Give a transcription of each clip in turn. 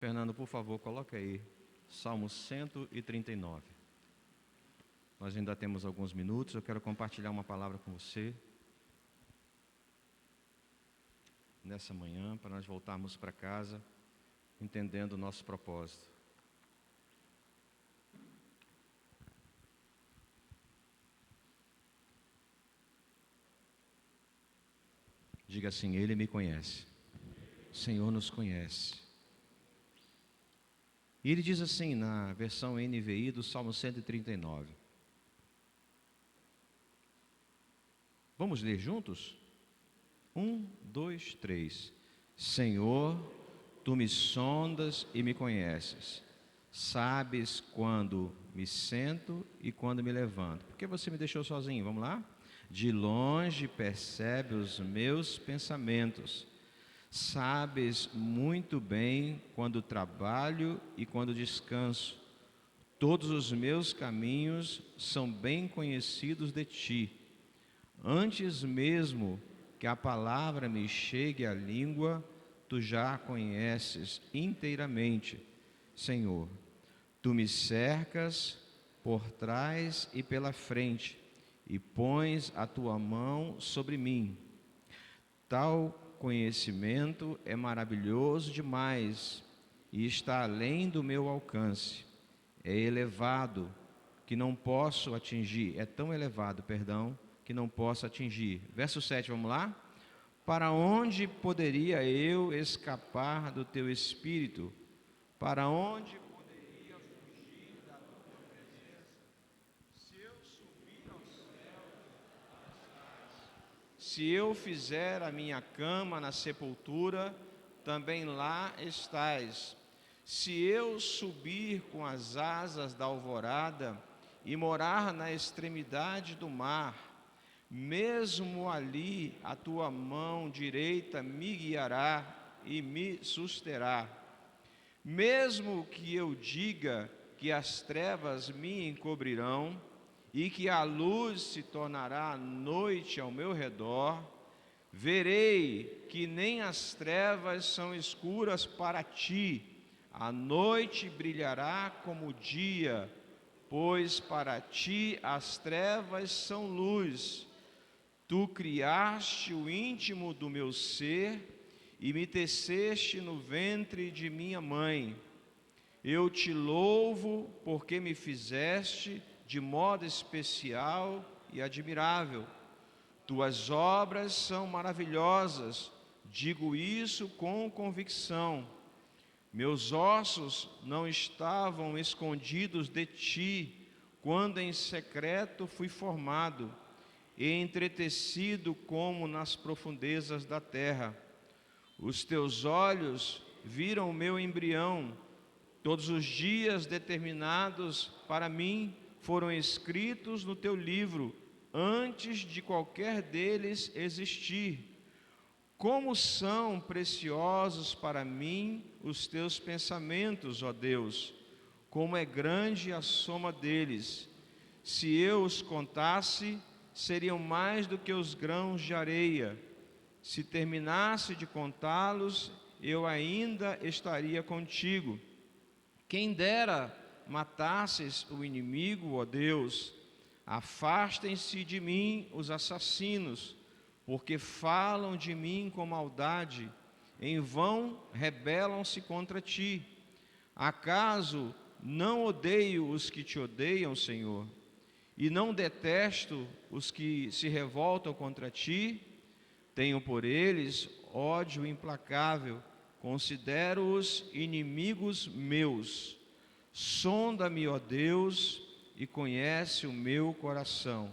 Fernando, por favor, coloque aí Salmo 139. Nós ainda temos alguns minutos, eu quero compartilhar uma palavra com você nessa manhã, para nós voltarmos para casa entendendo o nosso propósito. Diga assim: Ele me conhece, o Senhor nos conhece. E ele diz assim na versão NVI do Salmo 139. Vamos ler juntos? 1, 2, 3. Senhor, Tu me sondas e me conheces. Sabes quando me sento e quando me levanto. Por que você me deixou sozinho? Vamos lá? De longe percebe os meus pensamentos. Sabes muito bem quando trabalho e quando descanso. Todos os meus caminhos são bem conhecidos de Ti. Antes mesmo que a palavra me chegue à língua, Tu já a conheces inteiramente. Senhor, Tu me cercas por trás e pela frente, e pões a Tua mão sobre mim. Tal conhecimento é maravilhoso demais e está além do meu alcance. É elevado que não posso atingir, é tão elevado, que não posso atingir. Verso 7, vamos lá? Para onde poderia eu escapar do teu espírito? Para onde poderia fugir da tua presença? Se eu subir aos céus, se eu fizer a minha cama na sepultura, também lá estás. Se eu subir com as asas da alvorada e morar na extremidade do mar, mesmo ali a tua mão direita me guiará e me susterá. Mesmo que eu diga que as trevas me encobrirão e que a luz se tornará noite ao meu redor, verei que nem as trevas são escuras para ti. A noite brilhará como o dia, pois para ti as trevas são luz. Tu criaste o íntimo do meu ser e me teceste no ventre de minha mãe. Eu te louvo porque me fizeste de modo especial e admirável. Tuas obras são maravilhosas, digo isso com convicção. Meus ossos não estavam escondidos de ti, quando em secreto fui formado e entretecido como nas profundezas da terra. Os teus olhos viram o meu embrião, todos os dias determinados para mim foram escritos no teu livro, antes de qualquer deles existir. Como são preciosos para mim os teus pensamentos, ó Deus, como é grande a soma deles. Se eu os contasse, seriam mais do que os grãos de areia. Se terminasse de contá-los, eu ainda estaria contigo. Quem dera matasses o inimigo, ó Deus. Afastem-se de mim os assassinos, porque falam de mim com maldade, em vão rebelam-se contra ti. Acaso não odeio os que te odeiam, Senhor, e não detesto os que se revoltam contra ti? Tenho por eles ódio implacável, considero-os inimigos meus. Sonda-me, ó Deus, e conhece o meu coração.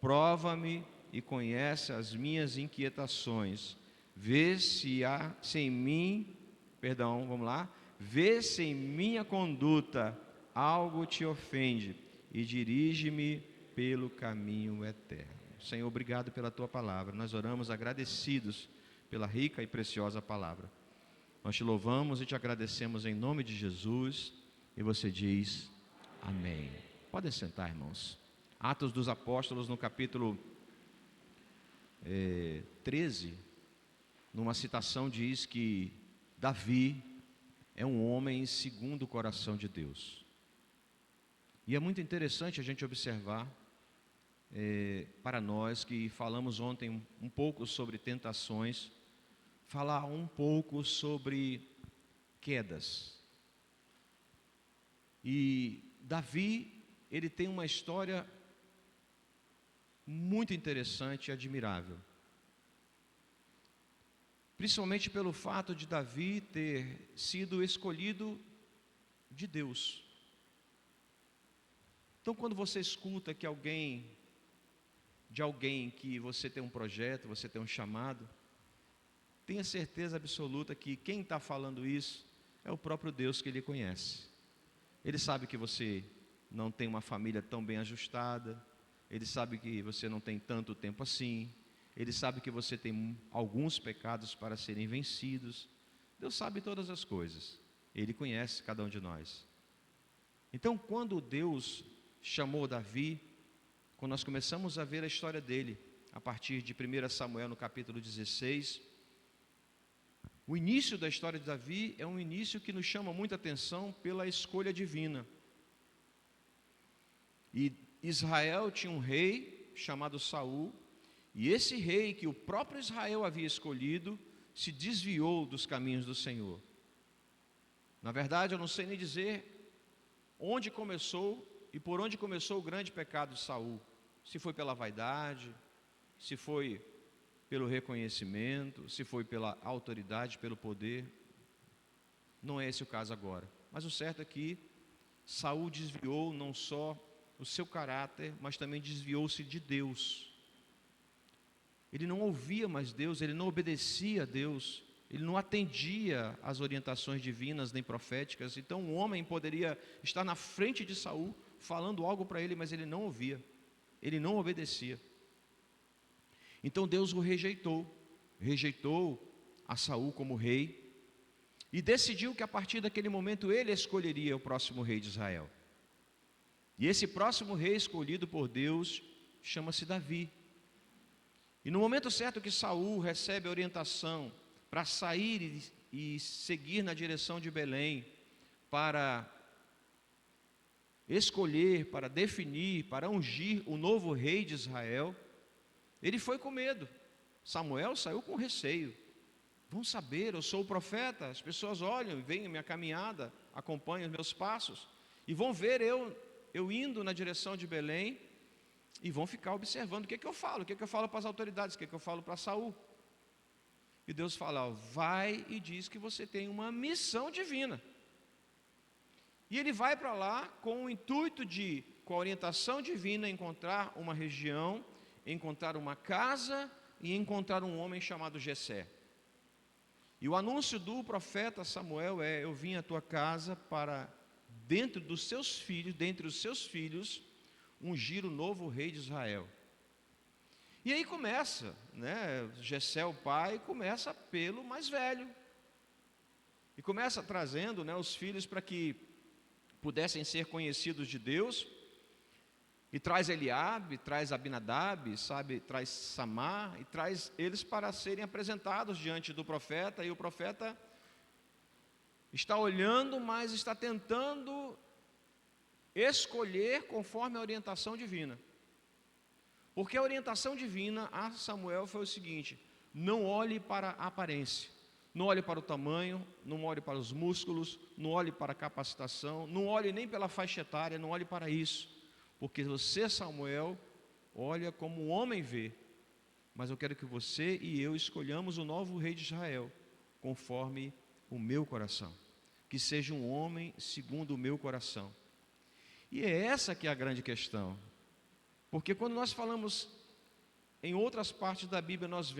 Prova-me e conhece as minhas inquietações. Vê se em mim, vê se em minha conduta algo te ofende e dirige-me pelo caminho eterno. Senhor, obrigado pela tua palavra. Nós oramos agradecidos pela rica e preciosa palavra. Nós te louvamos e te agradecemos em nome de Jesus. E você diz amém. Podem sentar, irmãos. Atos dos Apóstolos, no capítulo 13, numa citação diz que Davi, é um homem segundo o coração de Deus. E é muito interessante a gente observar, para nós que falamos ontem um pouco sobre tentações, falar um pouco sobre quedas. E Davi, ele tem uma história muito interessante e admirável. Principalmente pelo fato de Davi ter sido escolhido de Deus. Então, quando você escuta que de alguém que você tem um projeto, você tem um chamado, tenha certeza absoluta que quem está falando isso é o próprio Deus que ele conhece. Ele sabe que você não tem uma família tão bem ajustada, ele sabe que você não tem tanto tempo assim, ele sabe que você tem alguns pecados para serem vencidos. Deus sabe todas as coisas, ele conhece cada um de nós. Então, quando Deus chamou Davi, quando nós começamos a ver a história dele, a partir de 1 Samuel no capítulo 16, o início da história de Davi é um início que nos chama muita atenção pela escolha divina. E Israel tinha um rei chamado Saul, e esse rei que o próprio Israel havia escolhido, se desviou dos caminhos do Senhor. Na verdade, eu não sei nem dizer onde começou e por onde começou o grande pecado de Saul. Se foi pela vaidade, se foi pelo reconhecimento, se foi pela autoridade, pelo poder. Não é esse o caso agora. Mas o certo é que Saul desviou não só o seu caráter, mas também desviou-se de Deus. Ele não ouvia mais Deus, ele não obedecia a Deus, ele não atendia às orientações divinas nem proféticas. Então um homem poderia estar na frente de Saul, falando algo para ele, mas ele não ouvia, ele não obedecia. Então Deus o rejeitou a Saul como rei, e decidiu que a partir daquele momento ele escolheria o próximo rei de Israel. E esse próximo rei escolhido por Deus chama-se Davi. E no momento certo que Saul recebe a orientação para sair e seguir na direção de Belém, para escolher, para definir, para ungir o novo rei de Israel, ele foi com medo. Samuel saiu com receio. Vão saber, eu sou o profeta, as pessoas olham, veem a minha caminhada, acompanham os meus passos, e vão ver eu indo na direção de Belém, e vão ficar observando o que eu falo, o que eu falo para as autoridades, o que eu falo para Saul. E Deus fala, ó, vai e diz que você tem uma missão divina. E ele vai para lá com o intuito de, com a orientação divina, encontrar uma região, encontrar uma casa e encontrar um homem chamado Jessé. E o anúncio do profeta Samuel é: eu vim à tua casa para, dentre os seus filhos, ungir o novo rei de Israel. E aí começa, Jessé, o pai, começa pelo mais velho. E começa trazendo, os filhos para que pudessem ser conhecidos de Deus. E traz Eliabe, traz Abinadab, traz Samar, e traz eles para serem apresentados diante do profeta. E o profeta está olhando, mas está tentando escolher conforme a orientação divina. Porque a orientação divina a Samuel foi o seguinte: não olhe para a aparência, não olhe para o tamanho, não olhe para os músculos, não olhe para a capacitação, não olhe nem pela faixa etária, não olhe para isso. Porque você, Samuel, olha como um homem vê, mas eu quero que você e eu escolhamos o novo rei de Israel, conforme o meu coração, que seja um homem segundo o meu coração. E é essa que é a grande questão, porque quando nós falamos em outras partes da Bíblia, nós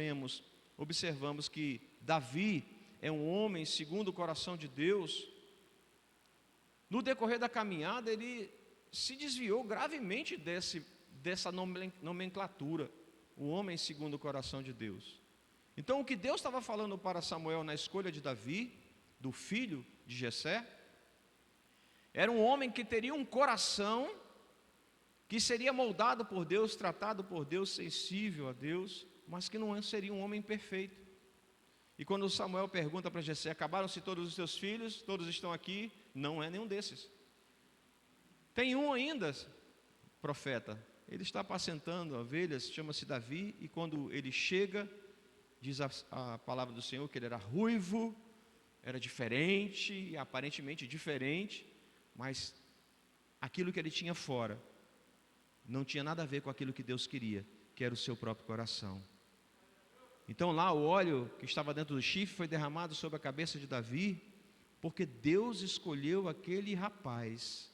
observamos que Davi é um homem segundo o coração de Deus. No decorrer da caminhada, ele se desviou gravemente dessa nomenclatura, o homem segundo o coração de Deus. Então o que Deus estava falando para Samuel na escolha de Davi, do filho de Jessé, era um homem que teria um coração que seria moldado por Deus, tratado por Deus, sensível a Deus, mas que não seria um homem perfeito. E quando Samuel pergunta para Jessé: acabaram-se todos os teus filhos? Todos estão aqui? Não é nenhum desses. Tem um ainda, profeta. Ele está apacentando ovelhas, chama-se Davi. E quando ele chega, diz a palavra do Senhor que ele era ruivo, era diferente, aparentemente diferente, mas aquilo que ele tinha fora não tinha nada a ver com aquilo que Deus queria, que era o seu próprio coração. Então lá o óleo que estava dentro do chifre foi derramado sobre a cabeça de Davi, porque Deus escolheu aquele rapaz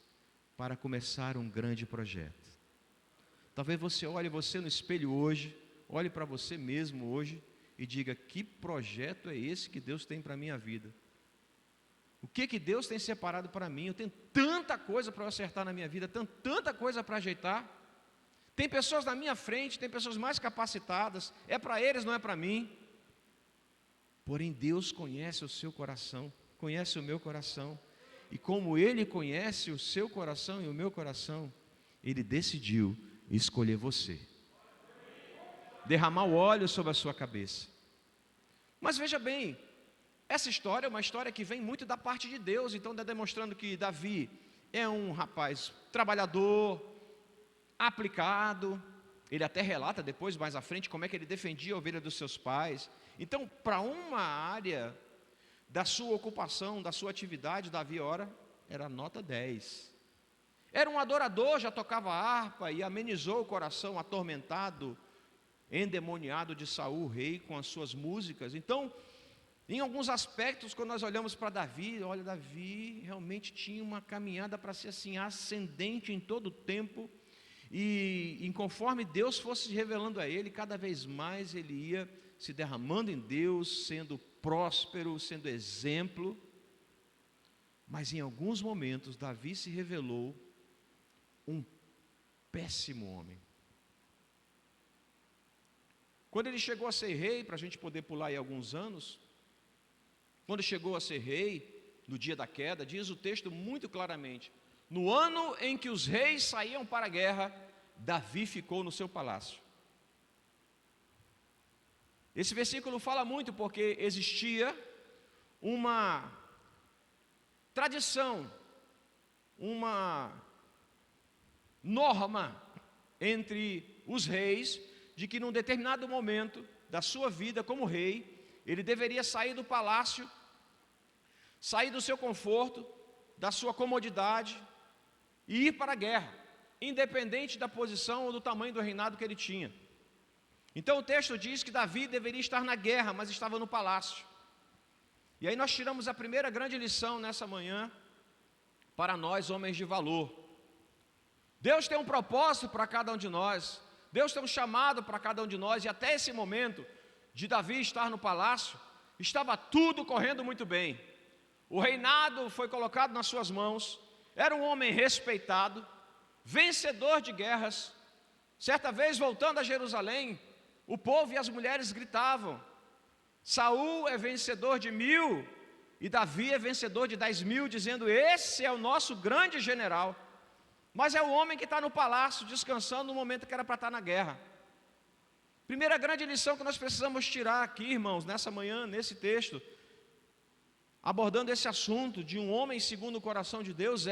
para começar um grande projeto. Talvez você olhe você no espelho hoje, olhe para você mesmo hoje e diga: que projeto é esse que Deus tem para a minha vida? O que Deus tem separado para mim? Eu tenho tanta coisa para acertar na minha vida, tanta coisa para ajeitar. Tem pessoas na minha frente, tem pessoas mais capacitadas, é para eles, não é para mim. Porém Deus conhece o seu coração, conhece o meu coração, e como Ele conhece o seu coração e o meu coração, Ele decidiu escolher você, derramar o óleo sobre a sua cabeça. Mas veja bem, essa história é uma história que vem muito da parte de Deus. Então está demonstrando que Davi é um rapaz trabalhador, aplicado. Ele até relata depois, mais à frente, como é que ele defendia a ovelha dos seus pais. Então, para uma área da sua ocupação, da sua atividade, Davi, ora, era nota 10. Era um adorador, já tocava harpa e amenizou o coração atormentado, endemoniado de Saul, o rei, com as suas músicas. Então, em alguns aspectos, quando nós olhamos para Davi, olha, Davi realmente tinha uma caminhada para ser assim, ascendente em todo o tempo. E conforme Deus fosse revelando a ele, cada vez mais ele ia se derramando em Deus, sendo próspero, sendo exemplo. Mas em alguns momentos Davi se revelou um péssimo homem. Quando ele chegou a ser rei, para a gente poder pular aí alguns anos, quando chegou a ser rei, no dia da queda, diz o texto muito claramente: no ano em que os reis saíam para a guerra, Davi ficou no seu palácio. Esse versículo fala muito porque existia uma tradição, uma norma entre os reis, de que num determinado momento da sua vida como rei, ele deveria sair do palácio, sair do seu conforto, da sua comodidade e ir para a guerra, independente da posição ou do tamanho do reinado que ele tinha. Então o texto diz que Davi deveria estar na guerra, mas estava no palácio. E aí nós tiramos a primeira grande lição nessa manhã, para nós homens de valor. Deus tem um propósito para cada um de nós, Deus tem um chamado para cada um de nós, e até esse momento de Davi estar no palácio, estava tudo correndo muito bem. O reinado foi colocado nas suas mãos, era um homem respeitado, vencedor de guerras. Certa vez, voltando a Jerusalém, o povo e as mulheres gritavam: Saul é vencedor de 1000 e Davi é vencedor de 10.000, dizendo: esse é o nosso grande general. Mas é o homem que está no palácio, descansando no momento que era para estar na guerra. Primeira grande lição que nós precisamos tirar aqui, irmãos, nessa manhã, nesse texto, abordando esse assunto de um homem segundo o coração de Deus,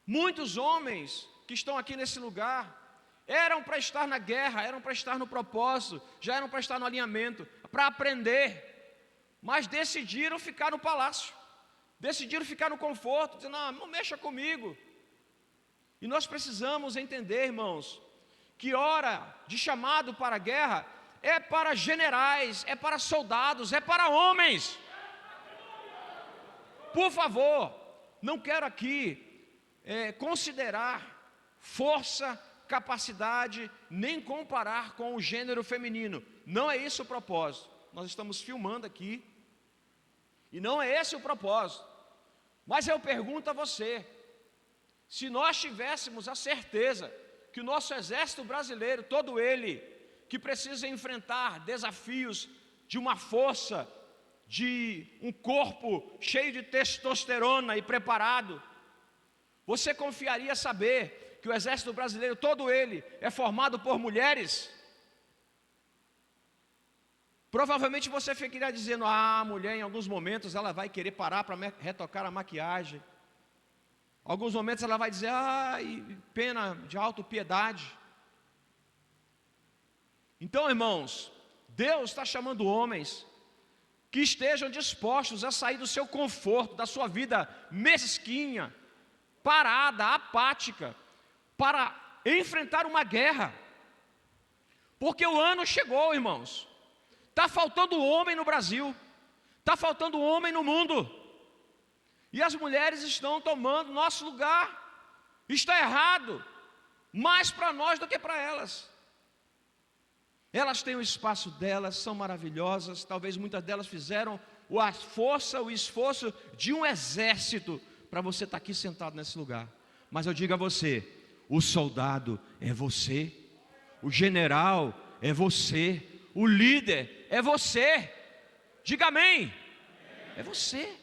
muitos homens que estão aqui nesse lugar eram para estar na guerra, eram para estar no propósito, já eram para estar no alinhamento, para aprender, mas decidiram ficar no palácio, decidiram ficar no conforto, dizendo: não mexa comigo. E nós precisamos entender, irmãos, que hora de chamado para a guerra é para generais, é para soldados, é para homens. Por favor, não quero aqui considerar força, capacidade, nem comparar com o gênero feminino. Não é isso o propósito. Nós estamos filmando aqui e não é esse o propósito. Mas eu pergunto a você: se nós tivéssemos a certeza que o nosso exército brasileiro, todo ele, que precisa enfrentar desafios de uma força, de um corpo cheio de testosterona e preparado, você confiaria saber que o exército brasileiro, todo ele, é formado por mulheres? Provavelmente você ficaria dizendo: a mulher em alguns momentos ela vai querer parar para retocar a maquiagem. Alguns momentos ela vai dizer: ai, pena de autopiedade. Então, irmãos, Deus está chamando homens que estejam dispostos a sair do seu conforto, da sua vida mesquinha, parada, apática, para enfrentar uma guerra. Porque o ano chegou, irmãos. Está faltando homem no Brasil, está faltando homem no mundo, e as mulheres estão tomando nosso lugar. Está errado, mais para nós do que para elas. Elas têm o espaço delas, são maravilhosas. Talvez muitas delas fizeram a força, o esforço de um exército para você estar aqui sentado nesse lugar. Mas eu digo a você: o soldado é você, o general é você, o líder é você. Diga amém. É você.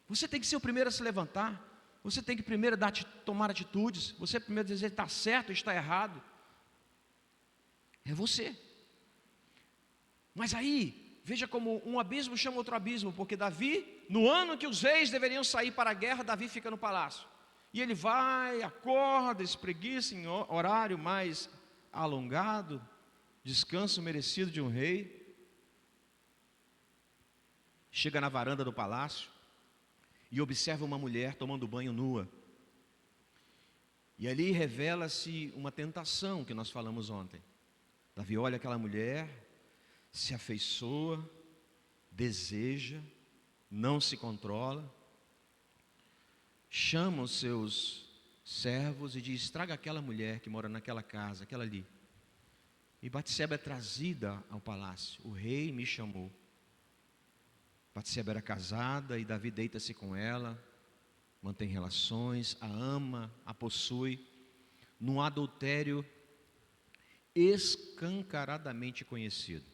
Você tem que ser o primeiro a se levantar. Você tem que primeiro tomar atitudes. Você primeiro dizer está certo ou está errado. É você. Mas aí, veja como um abismo chama outro abismo. Porque Davi, no ano que os reis deveriam sair para a guerra, Davi fica no palácio. E ele vai, acorda, espreguiça em horário mais alongado, descanso merecido de um rei. Chega na varanda do palácio e observa uma mulher tomando banho nua. E ali revela-se uma tentação que nós falamos ontem. Davi olha aquela mulher, se afeiçoa, deseja, não se controla, chama os seus servos e diz: traga aquela mulher que mora naquela casa, aquela ali. E Batseba é trazida ao palácio. O rei me chamou. Batseba era casada e Davi deita-se com ela, mantém relações, a ama, a possui, num adultério escancaradamente conhecido.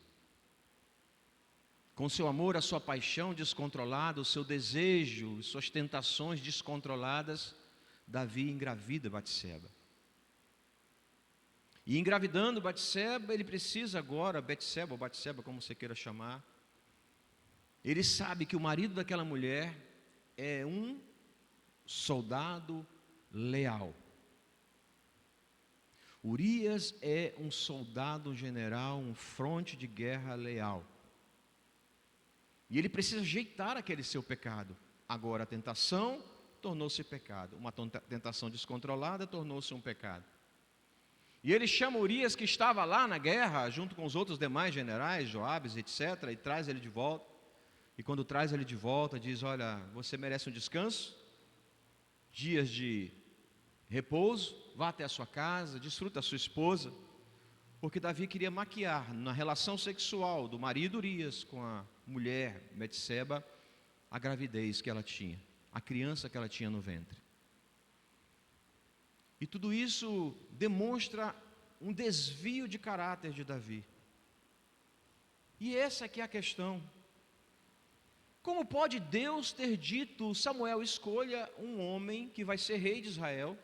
Com seu amor, a sua paixão descontrolada, o seu desejo, suas tentações descontroladas, Davi engravida Batseba. E engravidando Batseba, ele precisa agora, Betseba ou Batseba, como você queira chamar, ele sabe que o marido daquela mulher é um soldado leal. Urias é um soldado general, um fronte de guerra leal. E ele precisa ajeitar aquele seu pecado. Agora a tentação tornou-se pecado. Uma tentação descontrolada tornou-se um pecado. E ele chama Urias, que estava lá na guerra, junto com os outros demais generais, Joabes, etc., e traz ele de volta. E quando traz ele de volta, diz: olha, você merece um descanso, dias de repouso, vá até a sua casa, desfruta a sua esposa. Porque Davi queria maquiar na relação sexual do marido Urias com a mulher Betseba a gravidez que ela tinha, a criança que ela tinha no ventre. E tudo isso demonstra um desvio de caráter de Davi. E essa aqui é a questão. Como pode Deus ter dito: Samuel, escolha um homem que vai ser rei de Israel,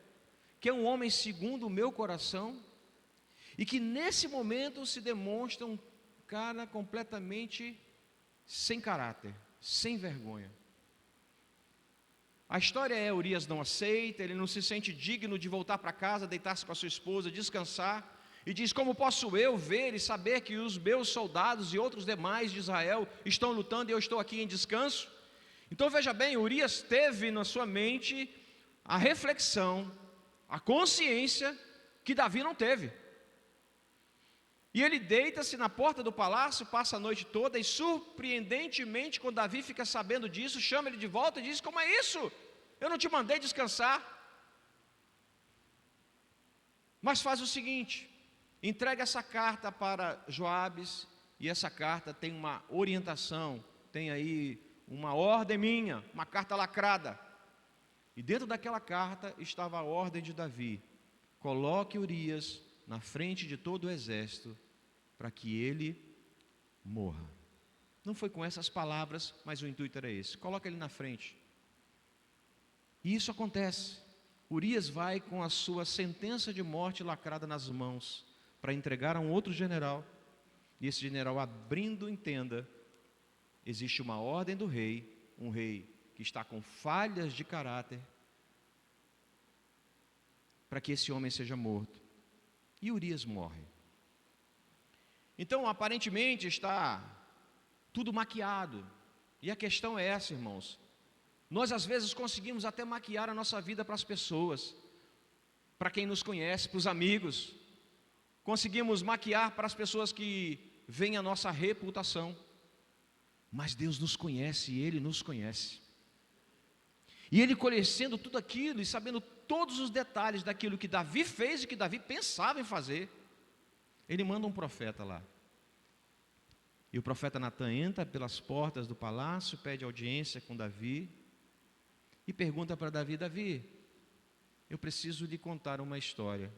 que é um homem segundo o meu coração, e que nesse momento se demonstra um cara completamente sem caráter, sem vergonha? A história é: Urias não aceita, ele não se sente digno de voltar para casa, deitar-se com a sua esposa, descansar, e diz: como posso eu ver e saber que os meus soldados e outros demais de Israel estão lutando e eu estou aqui em descanso? Então veja bem, Urias teve na sua mente a reflexão, a consciência que Davi não teve. E ele deita-se na porta do palácio, passa a noite toda, e surpreendentemente, quando Davi fica sabendo disso, chama ele de volta e diz: como é isso? Eu não te mandei descansar. Mas faz o seguinte: entrega essa carta para Joabes, e essa carta tem uma orientação, tem aí uma ordem minha, uma carta lacrada. E dentro daquela carta estava a ordem de Davi: coloque Urias na frente de todo o exército, para que ele morra. Não foi com essas palavras, mas o intuito era esse: coloca ele na frente. E isso acontece. Urias vai com a sua sentença de morte lacrada nas mãos, para entregar a um outro general. E esse general, abrindo em tenda, existe uma ordem do rei, um rei que está com falhas de caráter, para que esse homem seja morto. E Urias morre. Então, aparentemente, está tudo maquiado. E a questão é essa, irmãos. Nós, às vezes, conseguimos até maquiar a nossa vida para as pessoas, para quem nos conhece, para os amigos. Conseguimos maquiar para as pessoas que veem a nossa reputação. Mas Deus nos conhece e Ele nos conhece. E Ele, conhecendo tudo aquilo e sabendo todos os detalhes daquilo que Davi fez e que Davi pensava em fazer, Ele manda um profeta lá. E o profeta Natan entra pelas portas do palácio, pede audiência com Davi e pergunta para Davi: Davi, eu preciso lhe contar uma história.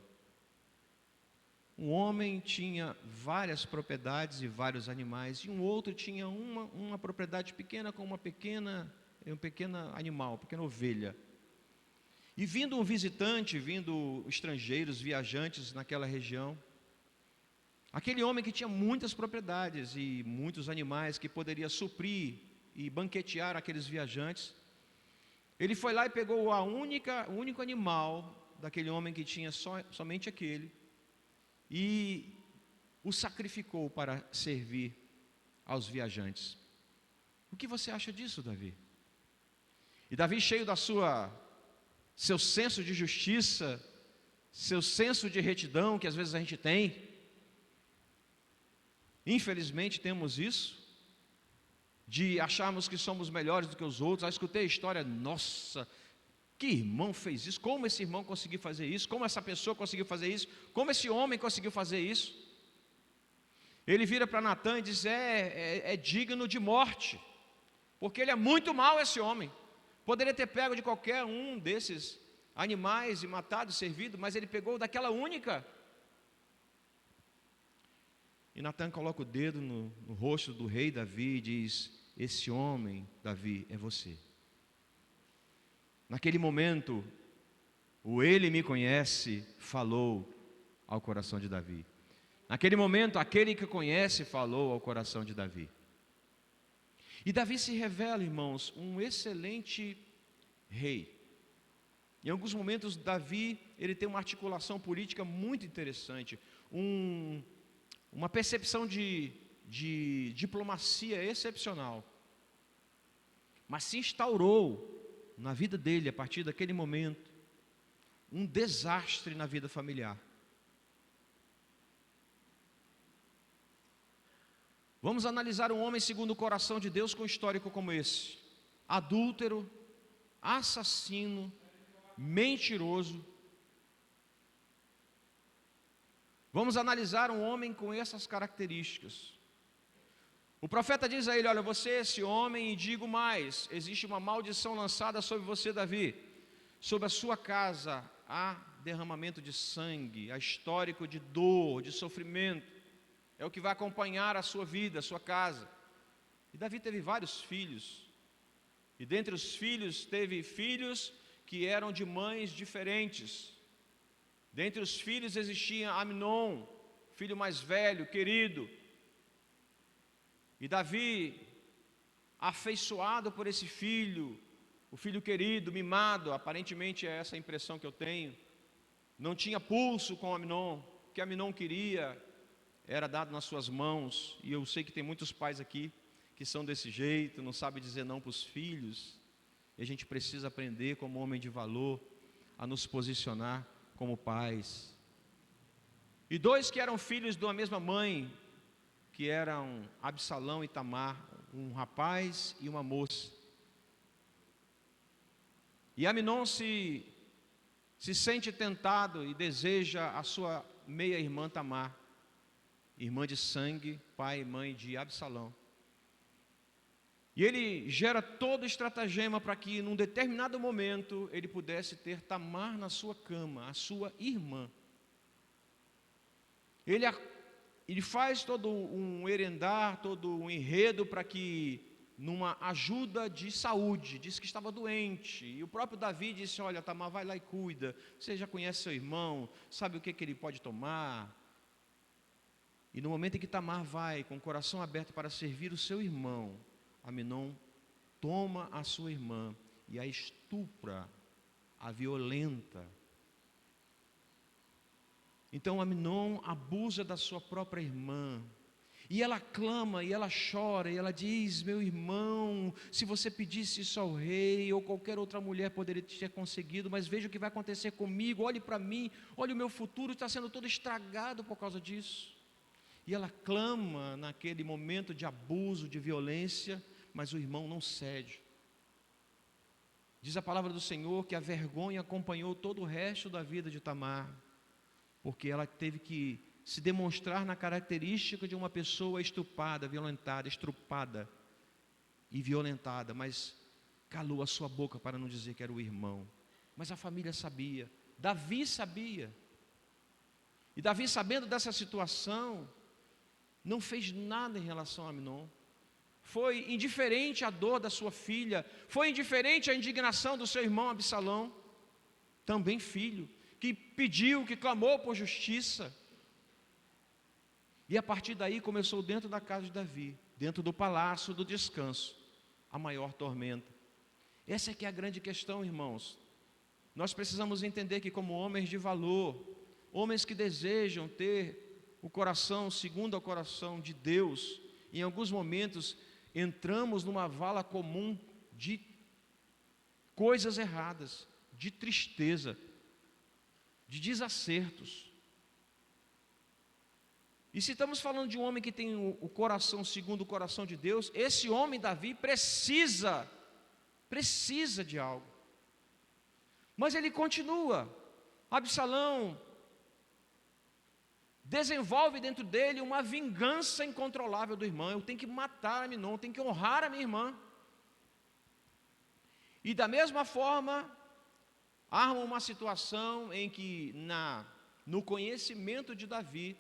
Um homem tinha várias propriedades e vários animais, e um outro tinha uma propriedade pequena com um pequeno animal, uma pequena ovelha. E vindo um visitante, vindo estrangeiros, viajantes naquela região, aquele homem que tinha muitas propriedades e muitos animais que poderia suprir e banquetear aqueles viajantes, ele foi lá e pegou o único animal daquele homem que tinha somente aquele, e o sacrificou para servir aos viajantes. O que você acha disso, Davi? E Davi, cheio da seu senso de justiça, seu senso de retidão, que às vezes a gente tem, infelizmente temos isso, de acharmos que somos melhores do que os outros. Eu escutei a história, nossa, que irmão fez isso? Como esse irmão conseguiu fazer isso? Como essa pessoa conseguiu fazer isso? Como esse homem conseguiu fazer isso? Ele vira para Natan e diz: é digno de morte, porque ele é muito mau, esse homem. Poderia ter pego de qualquer um desses animais e matado, servido, mas ele pegou daquela única. E Natan coloca o dedo no rosto do rei Davi e diz: esse homem, Davi, é você. Naquele momento, o Ele me conhece falou ao coração de Davi. Naquele momento, aquele que conhece falou ao coração de Davi. E Davi se revela, irmãos, um excelente rei. Em alguns momentos, Davi, ele tem uma articulação política muito interessante, uma percepção de diplomacia excepcional. Mas se instaurou na vida dele, a partir daquele momento, um desastre na vida familiar. Vamos analisar um homem segundo o coração de Deus com um histórico como esse: adúltero, assassino, mentiroso. Vamos analisar um homem com essas características. O profeta diz a ele: olha, você é esse homem, e digo mais, existe uma maldição lançada sobre você, Davi. Sobre a sua casa há derramamento de sangue, há histórico de dor, de sofrimento. É o que vai acompanhar a sua vida, a sua casa. E Davi teve vários filhos. E dentre os filhos, teve filhos que eram de mães diferentes. Dentre os filhos existia Amnon, filho mais velho, querido. E Davi, afeiçoado por esse filho, o filho querido, mimado, aparentemente é essa a impressão que eu tenho, não tinha pulso com Amnon, o que Amnon queria era dado nas suas mãos. E eu sei que tem muitos pais aqui que são desse jeito, não sabem dizer não para os filhos, e a gente precisa aprender, como homem de valor, a nos posicionar como pais. E dois que eram filhos de uma mesma mãe, que eram Absalão e Tamar, um rapaz e uma moça. E Amnon se sente tentado e deseja a sua meia-irmã Tamar, irmã de sangue, pai e mãe de Absalão. E ele gera todo o estratagema para que, num determinado momento, ele pudesse ter Tamar na sua cama, a sua irmã. Ele faz todo um herendar, todo um enredo para que, numa ajuda de saúde, disse que estava doente, e o próprio Davi disse: olha, Tamar, vai lá e cuida, você já conhece seu irmão, sabe o que ele pode tomar. E no momento em que Tamar vai com o coração aberto para servir o seu irmão, Amnon toma a sua irmã e a estupra, a violenta. Então Amnon abusa da sua própria irmã. E ela clama, e ela chora, e ela diz: meu irmão, se você pedisse isso ao rei, ou qualquer outra mulher poderia ter conseguido, mas veja o que vai acontecer comigo, olhe para mim, olhe o meu futuro, está sendo todo estragado por causa disso. E ela clama naquele momento de abuso, de violência, mas o irmão não cede. Diz a palavra do Senhor que a vergonha acompanhou todo o resto da vida de Tamar, porque ela teve que se demonstrar na característica de uma pessoa estrupada, violentada, estrupada e violentada, mas calou a sua boca para não dizer que era o irmão. Mas a família sabia, Davi sabia. E Davi, sabendo dessa situação, não fez nada em relação a Amnon. Foi indiferente à dor da sua filha, foi indiferente à indignação do seu irmão Absalão, também filho, que pediu, que clamou por justiça. E a partir daí começou dentro da casa de Davi, dentro do palácio do descanso, a maior tormenta. Essa é que é a grande questão, irmãos. Nós precisamos entender que, como homens de valor, homens que desejam ter o coração segundo o coração de Deus, em alguns momentos entramos numa vala comum de coisas erradas, de tristeza, de desacertos. E se estamos falando de um homem que tem o coração segundo o coração de Deus, esse homem, Davi, precisa de algo. Mas ele continua. Absalão desenvolve dentro dele uma vingança incontrolável do irmão. Eu tenho que matar Amnon, eu tenho que honrar a minha irmã. E da mesma forma, arma uma situação em que no conhecimento de Davi,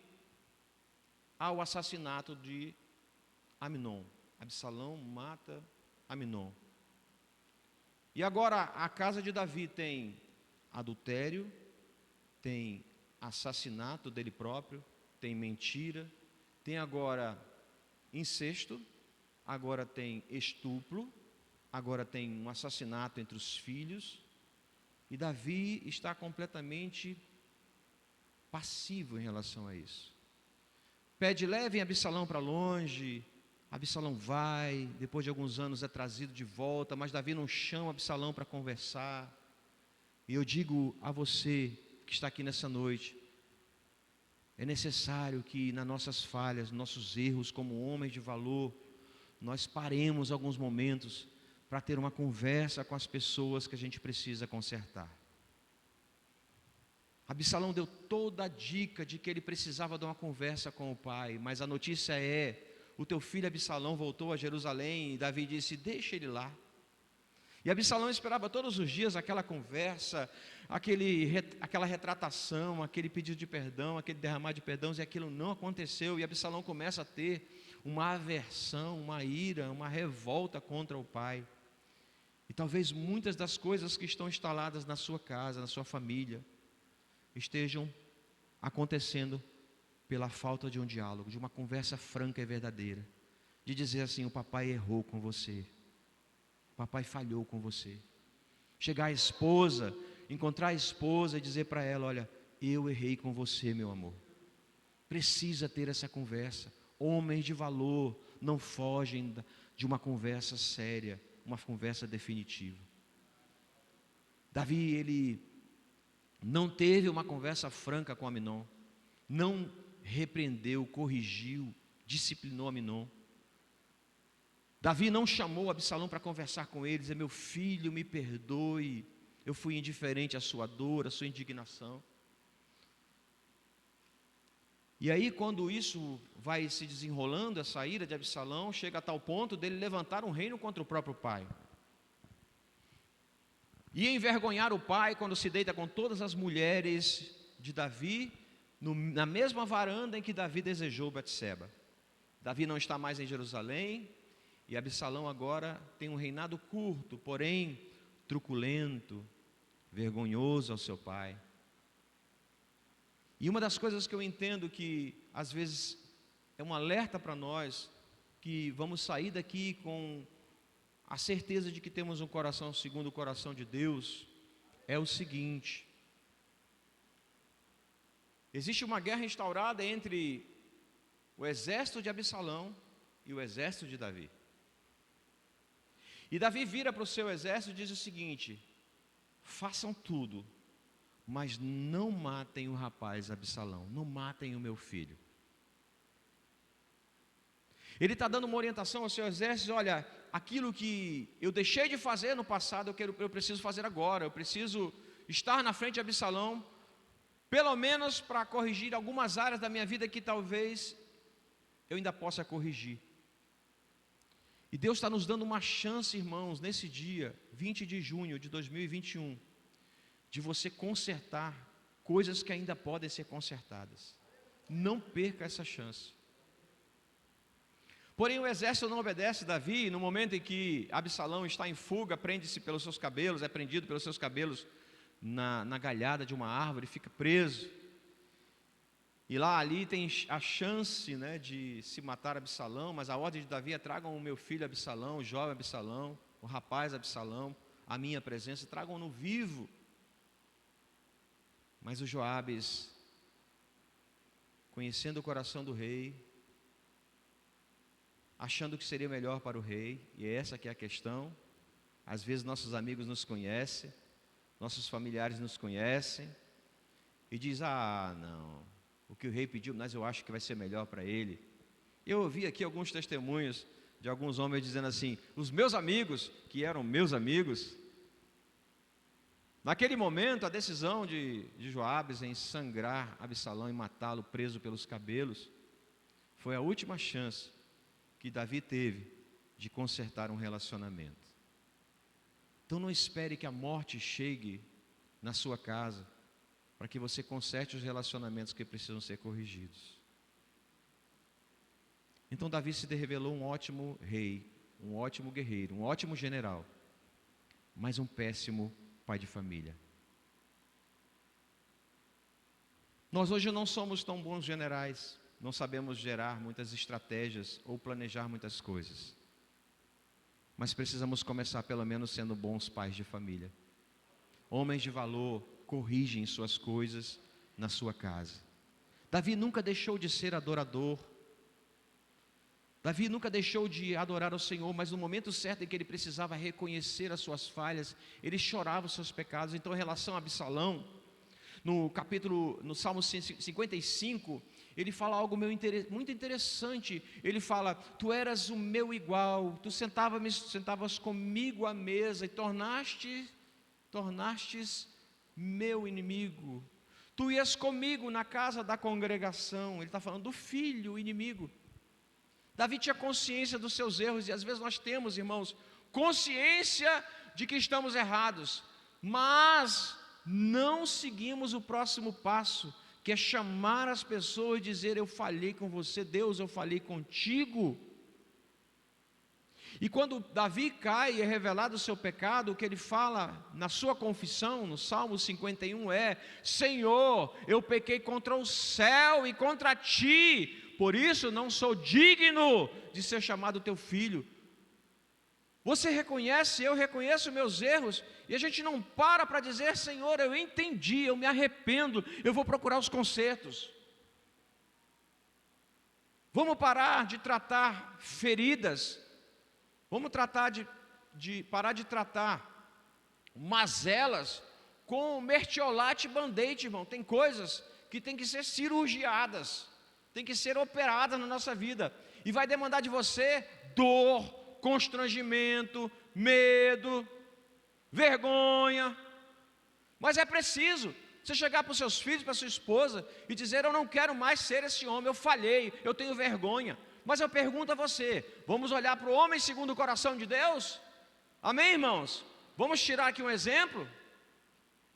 há o assassinato de Amnon. Absalão mata Amnon. E agora a casa de Davi tem adultério, tem assassinato dele próprio, tem mentira, tem agora incesto, agora tem estupro, agora tem um assassinato entre os filhos. E Davi está completamente passivo em relação a isso. Pede, levem Absalão para longe. Absalão vai, depois de alguns anos é trazido de volta, mas Davi não chama Absalão para conversar. E eu digo a você que está aqui nessa noite, é necessário que nas nossas falhas, nossos erros como homens de valor, nós paremos alguns momentos para ter uma conversa com as pessoas que a gente precisa consertar. Absalão deu toda a dica de que ele precisava de uma conversa com o pai, mas a notícia é: o teu filho Absalão voltou a Jerusalém, e Davi disse: deixa ele lá. E Absalão esperava todos os dias aquela conversa, aquela retratação, aquele pedido de perdão, aquele derramar de perdão, e aquilo não aconteceu. E Absalão começa a ter uma aversão, uma ira, uma revolta contra o pai. E talvez muitas das coisas que estão instaladas na sua casa, na sua família, estejam acontecendo pela falta de um diálogo, de uma conversa franca e verdadeira, de dizer assim: o papai errou com você, o papai falhou com você. Chegar à esposa, encontrar a esposa e dizer para ela: olha, eu errei com você, meu amor. Precisa ter essa conversa. Homens de valor não fogem de uma conversa séria, uma conversa definitiva. Davi, ele não teve uma conversa franca com Amnon, não repreendeu, corrigiu, disciplinou Amnon. Davi não chamou Absalão para conversar com ele, dizer: meu filho, me perdoe, eu fui indiferente à sua dor, à sua indignação. E aí, quando isso vai se desenrolando, essa ira de Absalão chega a tal ponto dele levantar um reino contra o próprio pai. E envergonhar o pai quando se deita com todas as mulheres de Davi, na mesma varanda em que Davi desejou Betseba. Davi não está mais em Jerusalém, e Absalão agora tem um reinado curto, porém truculento, vergonhoso ao seu pai. E uma das coisas que eu entendo que às vezes é um alerta para nós, que vamos sair daqui com a certeza de que temos um coração segundo o coração de Deus, é o seguinte: existe uma guerra instaurada entre o exército de Absalão e o exército de Davi. E Davi vira para o seu exército e diz o seguinte: façam tudo, mas não matem o rapaz Absalão, não matem o meu filho. Ele está dando uma orientação ao seu exército: olha, aquilo que eu deixei de fazer no passado, eu preciso fazer agora, eu preciso estar na frente de Absalão, pelo menos para corrigir algumas áreas da minha vida que talvez eu ainda possa corrigir. E Deus está nos dando uma chance, irmãos, nesse dia, 20 de junho de 2021, de você consertar coisas que ainda podem ser consertadas. Não perca essa chance. Porém, o exército não obedece Davi. No momento em que Absalão está em fuga, prende-se pelos seus cabelos, é prendido pelos seus cabelos na galhada de uma árvore, fica preso. E lá ali tem a chance, né, de se matar Absalão, mas a ordem de Davi é: tragam o meu filho Absalão, o jovem Absalão, o rapaz Absalão, à minha presença, tragam-no vivo. Mas os Joabes, conhecendo o coração do rei, achando que seria melhor para o rei, e é essa que é a questão. Às vezes nossos amigos nos conhecem, nossos familiares nos conhecem, e diz: ah, não, o que o rei pediu, mas eu acho que vai ser melhor para ele. Eu ouvi aqui alguns testemunhos de alguns homens dizendo assim: os meus amigos, que eram meus amigos, naquele momento a decisão de Joabes em sangrar Absalão e matá-lo preso pelos cabelos, foi a última chance que Davi teve de consertar um relacionamento. Então não espere que a morte chegue na sua casa para que você conserte os relacionamentos que precisam ser corrigidos. Então Davi se revelou um ótimo rei, um ótimo guerreiro, um ótimo general, mas um péssimo pai de família. Nós hoje não somos tão bons generais, não sabemos gerar muitas estratégias ou planejar muitas coisas, mas precisamos começar pelo menos sendo bons pais de família. Homens de valor corrigem suas coisas na sua casa. Davi nunca deixou de ser adorador. Davi nunca deixou de adorar ao Senhor, mas no momento certo em que ele precisava reconhecer as suas falhas, ele chorava os seus pecados. Então, em relação a Absalão, no Salmo 55, ele fala algo muito interessante. Ele fala: tu eras o meu igual, tu sentavas comigo à mesa e tornastes meu inimigo. Tu ias comigo na casa da congregação. Ele está falando do filho inimigo. Davi tinha consciência dos seus erros, e às vezes nós temos, irmãos, consciência de que estamos errados, mas não seguimos o próximo passo, que é chamar as pessoas e dizer: eu falhei com você, Deus, eu falhei contigo. E quando Davi cai e é revelado o seu pecado, o que ele fala na sua confissão, no Salmo 51 é: Senhor, eu pequei contra o céu e contra ti, por isso não sou digno de ser chamado teu filho. Você reconhece, eu reconheço meus erros, e a gente não para dizer: Senhor, eu entendi, eu me arrependo, eu vou procurar os consertos. Vamos parar de tratar feridas, vamos parar de tratar mazelas com mertiolate e band-aid, irmão. Tem coisas que tem que ser cirurgiadas, tem que ser operadas na nossa vida, e vai demandar de você dor, constrangimento, medo, vergonha, mas é preciso você chegar para os seus filhos, para a sua esposa e dizer: eu não quero mais ser esse homem, eu falhei, eu tenho vergonha. Mas eu pergunto a você: vamos olhar para o homem segundo o coração de Deus? Amém, irmãos? Vamos tirar aqui um exemplo?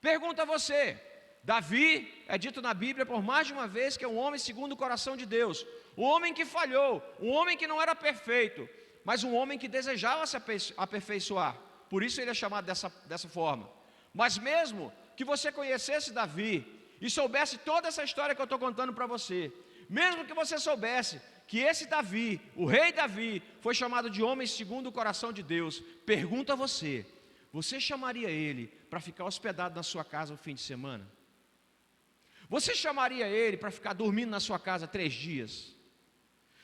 Pergunto a você: Davi é dito na Bíblia por mais de uma vez que é um homem segundo o coração de Deus, um homem que falhou, um homem que não era perfeito, mas um homem que desejava se aperfeiçoar. Por isso ele é chamado dessa forma. Mas mesmo que você conhecesse Davi e soubesse toda essa história que eu estou contando para você, mesmo que você soubesse que esse Davi, o rei Davi, foi chamado de homem segundo o coração de Deus, pergunto a você: você chamaria ele para ficar hospedado na sua casa no fim de semana? Você chamaria ele para ficar dormindo na sua casa 3 dias?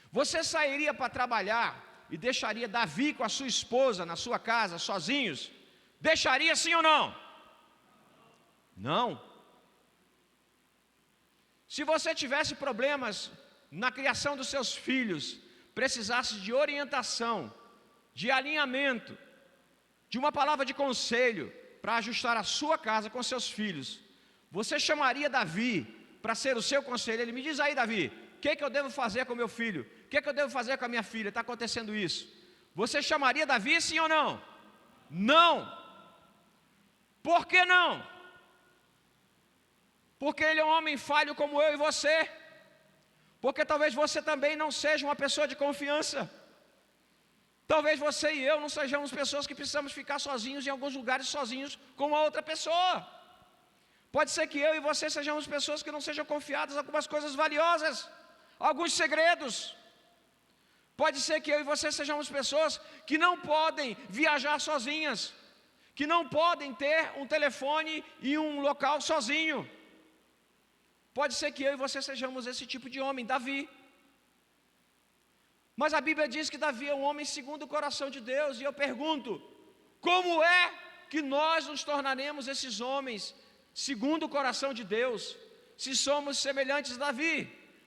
Você sairia para trabalhar e deixaria Davi com a sua esposa na sua casa, sozinhos? Deixaria sim ou não? Não. Se você tivesse problemas na criação dos seus filhos, precisasse de orientação, de alinhamento, de uma palavra de conselho para ajustar a sua casa com seus filhos, você chamaria Davi para ser o seu conselheiro? Ele: me diz aí, Davi, o que eu devo fazer com meu filho? O que eu devo fazer com a minha filha? Está acontecendo isso. Você chamaria Davi, sim ou não? Não. Por que não? Porque ele é um homem falho como eu e você. Porque talvez você também não seja uma pessoa de confiança. Talvez você e eu não sejamos pessoas que precisamos ficar sozinhos em alguns lugares, sozinhos com a outra pessoa. Pode ser que eu e você sejamos pessoas que não sejam confiadas em algumas coisas valiosas, alguns segredos. Pode ser que eu e você sejamos pessoas que não podem viajar sozinhas, que não podem ter um telefone e um local sozinho. Pode ser que eu e você sejamos esse tipo de homem, Davi. Mas a Bíblia diz que Davi é um homem segundo o coração de Deus. E eu pergunto: como é que nós nos tornaremos esses homens segundo o coração de Deus, se somos semelhantes a Davi?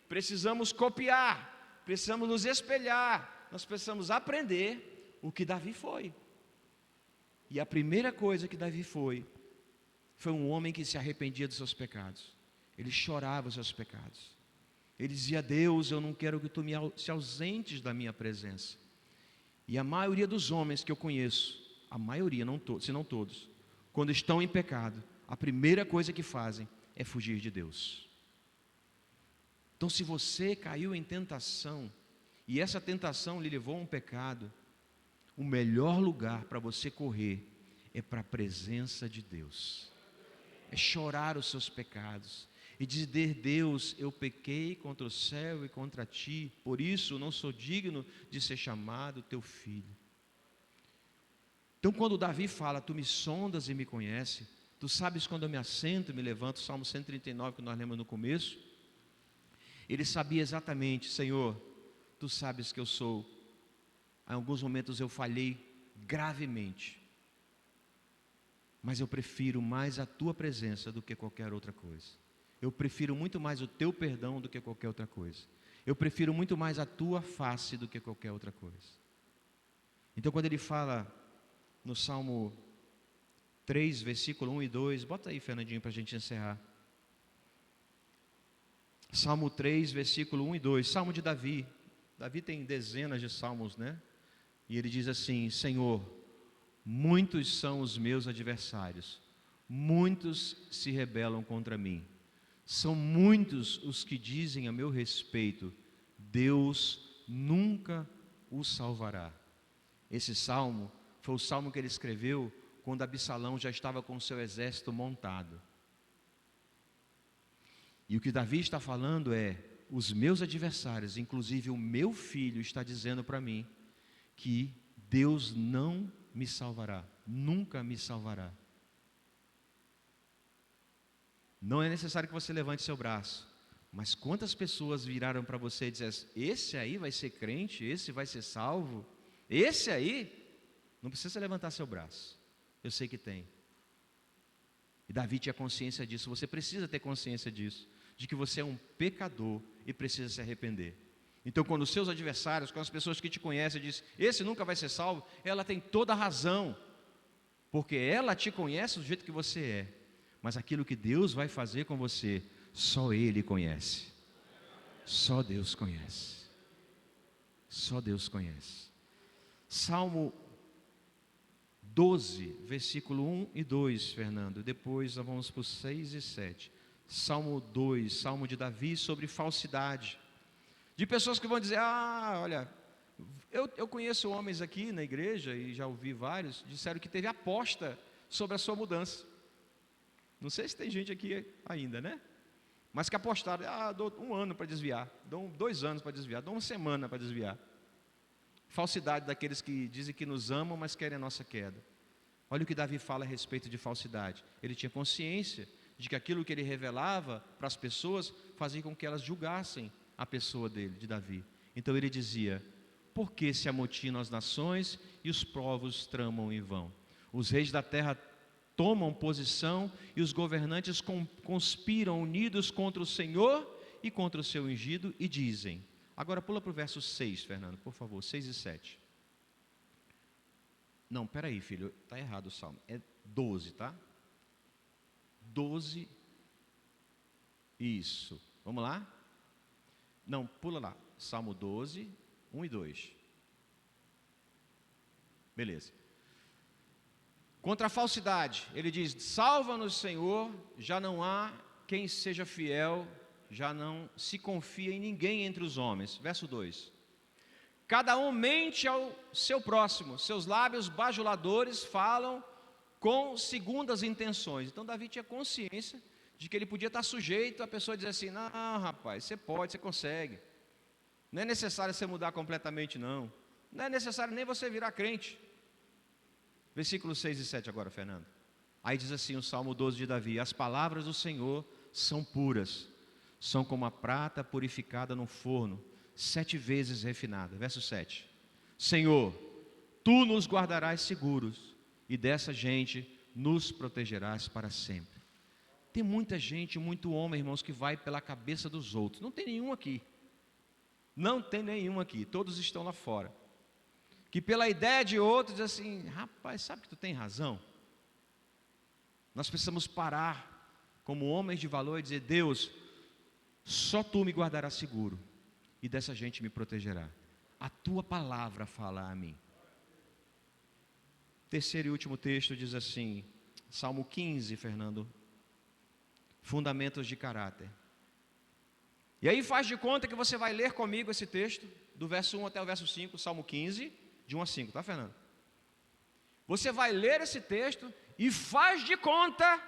Precisamos copiar, precisamos nos espelhar, nós precisamos aprender o que Davi foi. E a primeira coisa que Davi foi um homem que se arrependia dos seus pecados. Ele chorava os seus pecados. Ele dizia: Deus, eu não quero que tu se ausentes da minha presença. E a maioria dos homens que eu conheço, a maioria, se não todos, quando estão em pecado, a primeira coisa que fazem é fugir de Deus. Então, se você caiu em tentação, e essa tentação lhe levou a um pecado, o melhor lugar para você correr é para a presença de Deus. É chorar os seus pecados e dizer: Deus, eu pequei contra o céu e contra ti, por isso não sou digno de ser chamado teu filho. Então, quando Davi fala: tu me sondas e me conheces, tu sabes quando eu me assento e me levanto, Salmo 139, que nós lemos no começo, ele sabia exatamente: Senhor, tu sabes que eu sou, em alguns momentos eu falhei gravemente, mas eu prefiro mais a tua presença do que qualquer outra coisa. Eu prefiro muito mais o teu perdão do que qualquer outra coisa. Eu prefiro muito mais a tua face do que qualquer outra coisa. Então, quando ele fala no Salmo 3, versículo 1 e 2, bota aí, Fernandinho, para a gente encerrar. Salmo 3, versículo 1 e 2, Salmo de Davi. Davi tem dezenas de salmos, né? E ele diz assim: Senhor, muitos são os meus adversários, muitos se rebelam contra mim. São muitos os que dizem a meu respeito: Deus nunca o salvará. Esse salmo foi o salmo que ele escreveu quando Absalão já estava com o seu exército montado. E o que Davi está falando é: os meus adversários, inclusive o meu filho, está dizendo para mim que Deus não me salvará, nunca me salvará. Não é necessário que você levante seu braço, mas quantas pessoas viraram para você e disseram: esse aí vai ser crente, esse vai ser salvo, esse aí, não precisa levantar seu braço, eu sei que tem. E Davi tinha consciência disso, você precisa ter consciência disso, de que você é um pecador e precisa se arrepender. Então, quando os seus adversários, quando as pessoas que te conhecem dizem: esse nunca vai ser salvo, ela tem toda a razão, porque ela te conhece do jeito que você é. Mas aquilo que Deus vai fazer com você, só Ele conhece. Só Deus conhece. Só Deus conhece. Salmo 12, versículo 1 e 2, Fernando. Depois nós vamos para os 6 e 7. Salmo 2, Salmo de Davi sobre falsidade. De pessoas que vão dizer: olha, eu conheço homens aqui na igreja, e já ouvi vários, disseram que teve aposta sobre a sua mudança. Não sei se tem gente aqui ainda, né? mas que apostaram, dou 1 ano para desviar, dou 2 anos para desviar, dou 1 semana para desviar. Falsidade daqueles que dizem que nos amam, mas querem a nossa queda. Olha o que Davi fala a respeito de falsidade. Ele tinha consciência de que aquilo que ele revelava para as pessoas fazia com que elas julgassem a pessoa dele, de Davi. Então ele dizia: por que se amotinam as nações e os povos tramam em vão? Os reis da terra tomam posição e os governantes conspiram unidos contra o Senhor e contra o seu ungido e dizem. Agora pula para o verso 6, Fernando, por favor, 6 e 7. Não, peraí, filho, está errado o salmo, é 12, tá? 12, isso, vamos lá? Não, pula lá, Salmo 12, 1 e 2. Beleza. Contra a falsidade, ele diz: salva-nos, Senhor, já não há quem seja fiel, já não se confia em ninguém entre os homens. Verso 2. Cada um mente ao seu próximo, seus lábios bajuladores falam com segundas intenções. Então Davi tinha consciência de que ele podia estar sujeito a pessoa dizer assim: não, rapaz, você pode, você consegue. Não é necessário você mudar completamente, não. Não é necessário nem você virar crente. Versículos 6 e 7 agora, Fernando. Aí diz assim o Salmo 12 de Davi: as palavras do Senhor são puras, são como a prata purificada no forno, 7 vezes refinada. Verso 7. Senhor, Tu nos guardarás seguros, e dessa gente nos protegerás para sempre. Tem muita gente, muito homem, irmãos, que vai pela cabeça dos outros. Não tem nenhum aqui. Não tem nenhum aqui, todos estão lá fora. Que pela ideia de outros diz assim: rapaz, sabe que tu tem razão? Nós precisamos parar como homens de valor e dizer: Deus, só Tu me guardarás seguro, e dessa gente me protegerá. A Tua palavra fala a mim. Terceiro e último texto diz assim, Salmo 15, Fernando, fundamentos de caráter. E aí faz de conta que você vai ler comigo esse texto, do verso 1 até o verso 5, Salmo 15, de 1 a 5, tá, Fernando? Você vai ler esse texto e faz de conta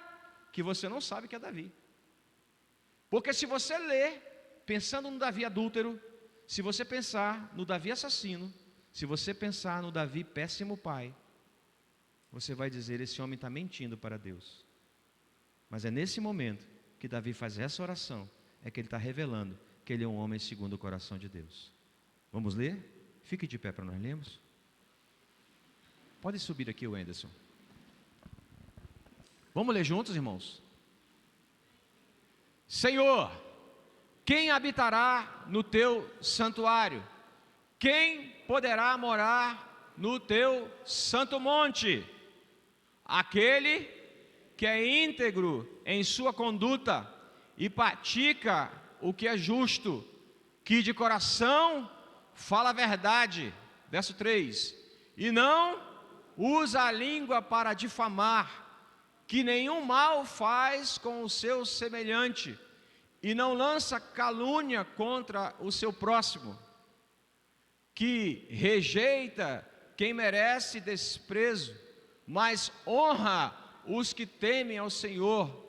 que você não sabe que é Davi. Porque se você ler, pensando no Davi adúltero, se você pensar no Davi assassino, se você pensar no Davi péssimo pai, você vai dizer: esse homem está mentindo para Deus. Mas é nesse momento que Davi faz essa oração, é que ele está revelando que ele é um homem segundo o coração de Deus. Vamos ler? Fique de pé para nós lermos. Pode subir aqui, o Anderson. Vamos ler juntos, irmãos? Senhor, quem habitará no Teu santuário? Quem poderá morar no Teu santo monte? Aquele que é íntegro em sua conduta e pratica o que é justo, que de coração fala a verdade. Verso 3. E não usa a língua para difamar, que nenhum mal faz com o seu semelhante, e não lança calúnia contra o seu próximo, que rejeita quem merece desprezo, mas honra os que temem ao Senhor,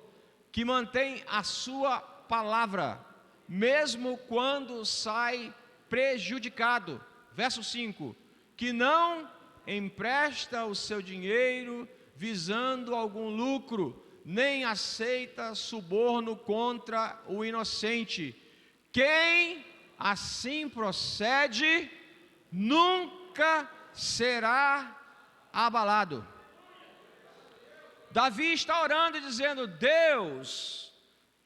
que mantém a sua palavra, mesmo quando sai prejudicado. Verso 5, que não empresta o seu dinheiro visando algum lucro, nem aceita suborno contra o inocente. Quem assim procede, nunca será abalado. Davi está orando e dizendo: Deus,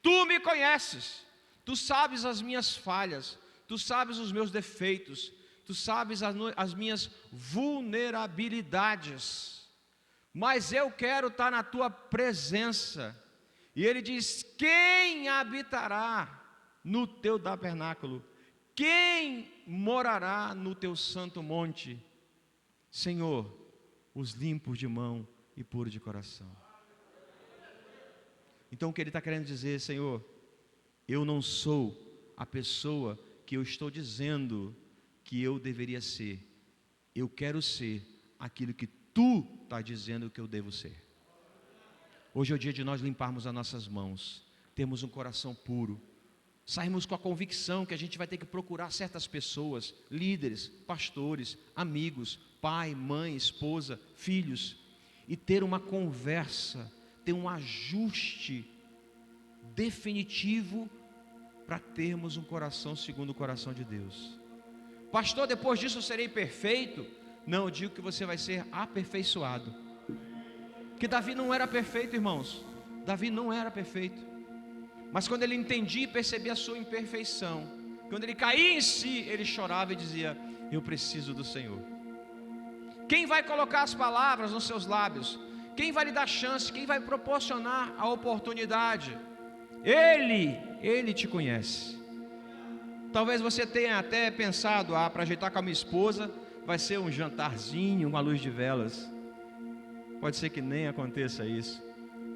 Tu me conheces, Tu sabes as minhas falhas, Tu sabes os meus defeitos, Tu sabes as minhas vulnerabilidades, mas eu quero estar na Tua presença. E ele diz: quem habitará no Teu tabernáculo? Quem morará no Teu santo monte? Senhor, os limpos de mão e puro de coração. Então o que ele está querendo dizer: Senhor, eu não sou a pessoa que eu estou dizendo que eu deveria ser. Eu quero ser aquilo que Tu está dizendo que eu devo ser. Hoje é o dia de nós limparmos as nossas mãos. termos um coração puro, sairmos com a convicção que a gente vai ter que procurar certas pessoas, líderes, pastores, amigos, pai, mãe, esposa, filhos, e ter uma conversa, ter um ajuste definitivo para termos um coração segundo o coração de Deus. Pastor, depois disso eu serei perfeito? Não, eu digo que você vai ser aperfeiçoado. Porque Davi não era perfeito, irmãos. Davi não era perfeito. Mas quando ele entendia e percebia a sua imperfeição, quando ele caía em si, ele chorava e dizia: eu preciso do Senhor. Quem vai colocar as palavras nos seus lábios? Quem vai lhe dar chance? Quem vai proporcionar a oportunidade? Ele te conhece. Talvez você tenha até pensado: para ajeitar com a minha esposa vai ser um jantarzinho, uma luz de velas. Pode ser que nem aconteça isso,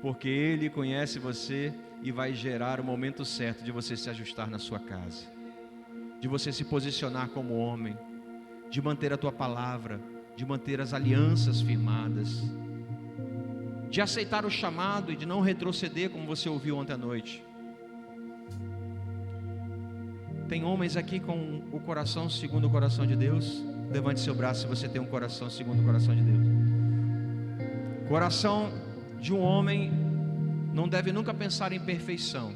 porque Ele conhece você e vai gerar o momento certo de você se ajustar na sua casa, de você se posicionar como homem, de manter a tua palavra, de manter as alianças firmadas, de aceitar o chamado e de não retroceder, como você ouviu ontem à noite. Tem homens aqui com o coração segundo o coração de Deus? Levante seu braço se você tem um coração segundo o coração de Deus. Coração de um homem não deve nunca pensar em perfeição.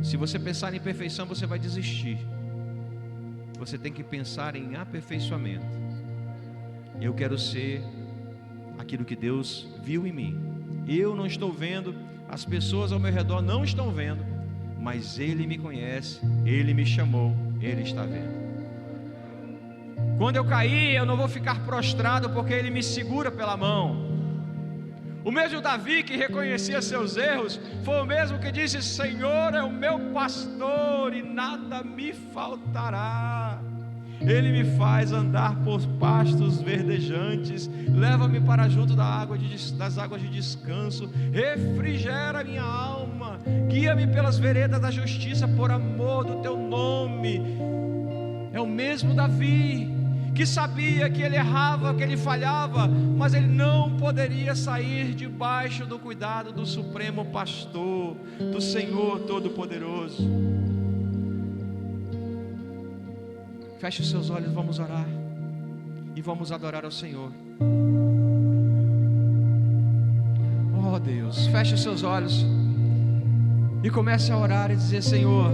Se você pensar em perfeição, você vai desistir. Você tem que pensar em aperfeiçoamento. Eu quero ser aquilo que Deus viu em mim. Eu não estou vendo, as pessoas ao meu redor não estão vendo, mas Ele me conhece, Ele me chamou, Ele está vendo. Quando eu cair, eu não vou ficar prostrado, porque Ele me segura pela mão. O mesmo Davi que reconhecia seus erros, foi o mesmo que disse: Senhor é o meu pastor e nada me faltará. Ele me faz andar por pastos verdejantes, leva-me para junto das águas de descanso, refrigera minha alma, guia-me pelas veredas da justiça, por amor do teu nome. É o mesmo Davi, que sabia que ele errava, que ele falhava, mas ele não poderia sair debaixo do cuidado do Supremo Pastor, do Senhor Todo-Poderoso. Feche os seus olhos, vamos orar e vamos adorar ao Senhor. Oh Deus, feche os seus olhos e comece a orar e dizer: Senhor,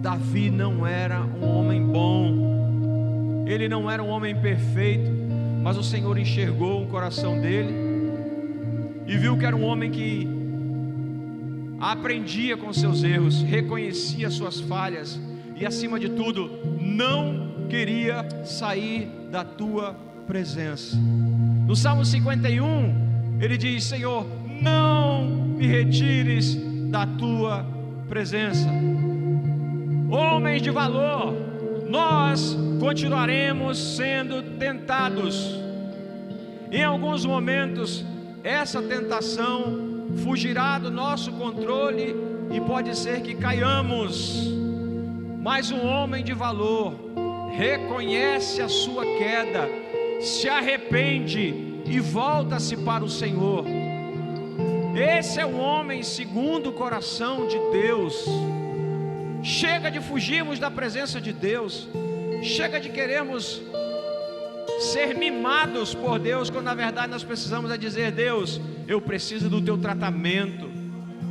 Davi não era um homem bom, ele não era um homem perfeito, mas o Senhor enxergou o coração dele e viu que era um homem que aprendia com seus erros, reconhecia suas falhas e, acima de tudo, não queria sair da tua presença. No Salmo 51, ele diz: Senhor, não me retires da tua presença. Homens de valor, nós continuaremos sendo tentados. Em alguns momentos, essa tentação fugirá do nosso controle e pode ser que caiamos. Mas um homem de valor reconhece a sua queda, se arrepende e volta-se para o Senhor. Esse é um homem segundo o coração de Deus. Chega de fugirmos da presença de Deus, chega de querermos ser mimados por Deus, quando na verdade nós precisamos dizer: Deus, eu preciso do teu tratamento,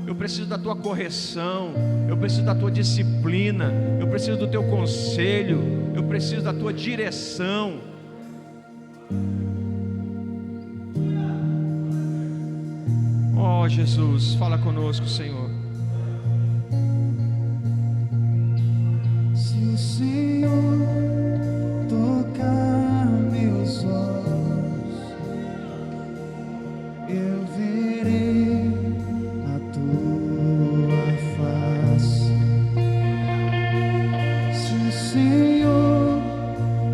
eu preciso da tua correção, eu preciso da tua disciplina, eu preciso do teu conselho, eu preciso da tua direção. Oh Jesus, fala conosco, Senhor. Se o Senhor tocar meus olhos, eu verei a tua face. Se o Senhor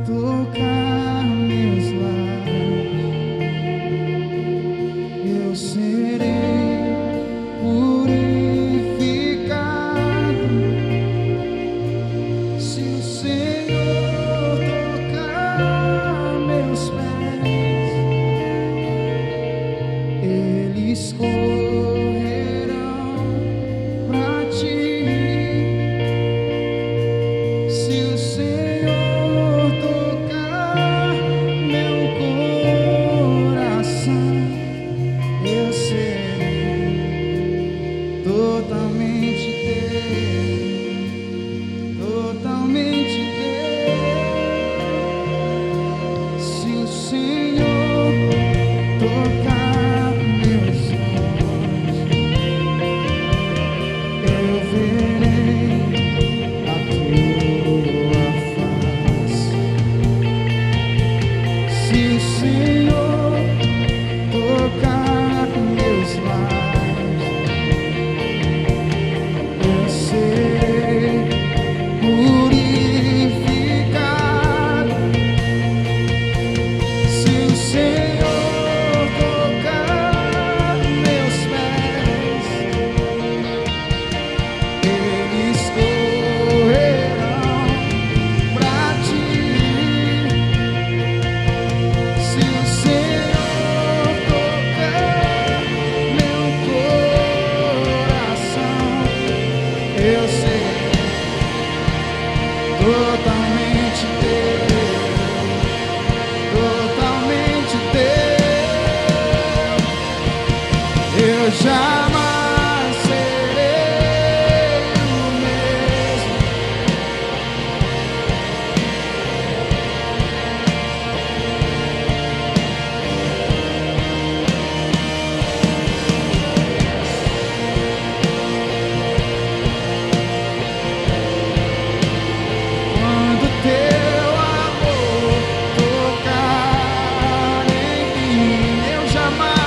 tocar meus lábios, eu serei purificado. escorrerão pra ti. Se o Senhor tocar meu coração, eu serei totalmente teu, totalmente teu. Se o Senhor tocar meus olhos, eu verei a tua face. Se o Senhor tocar meus lábios, eu serei purificado. Se o Senhor tocar meus pés, eles correrão pra ti. Se o Senhor tocar meu coração, eu serei totalmente teu, totalmente teu. Eu jamais serei o mesmo. Quando teu amor tocar em mim, eu jamais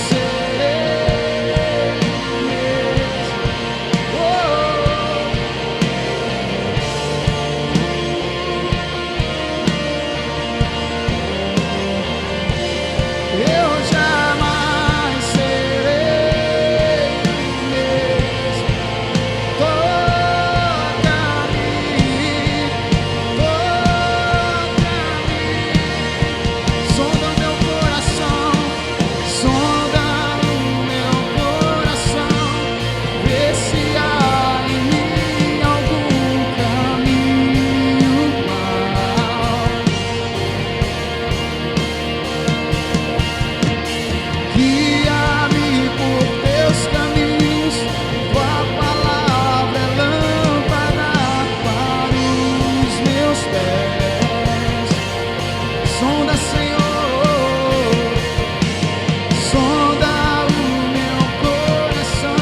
serei o mesmo. Oh, eu jamais serei o mesmo. Toca-me, sonda o meu coração, sonda o meu coração, vê se há em mim algum caminho mau. Guia-me por teus caminhos, tua palavra é lâmpada para os meus pés. Sonda, Senhor, sonda o meu coração.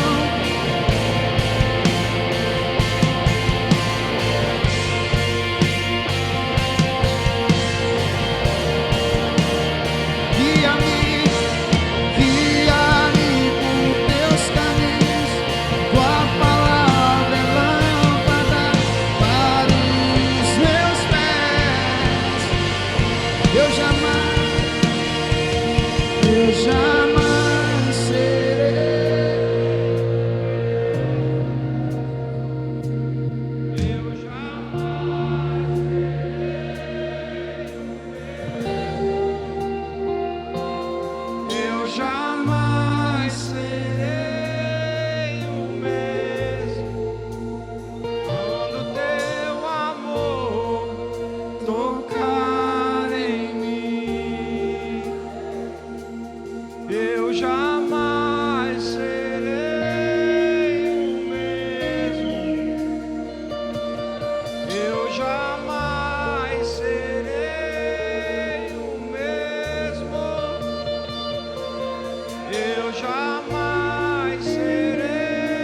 Guia-me por teus caminhos, tua palavra é lâmpada para os meus pés. Eu jamais serei. Eu jamais Eu jamais serei o mesmo. Quando teu amor tocar em mim, eu jamais serei o mesmo. Eu jamais serei o mesmo. Eu jamais serei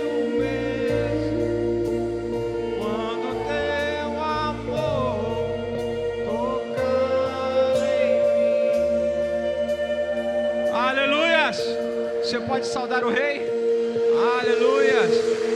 o mesmo. Quando teu amor tocar em mim. Aleluias! Você pode saudar o Rei? Aleluias!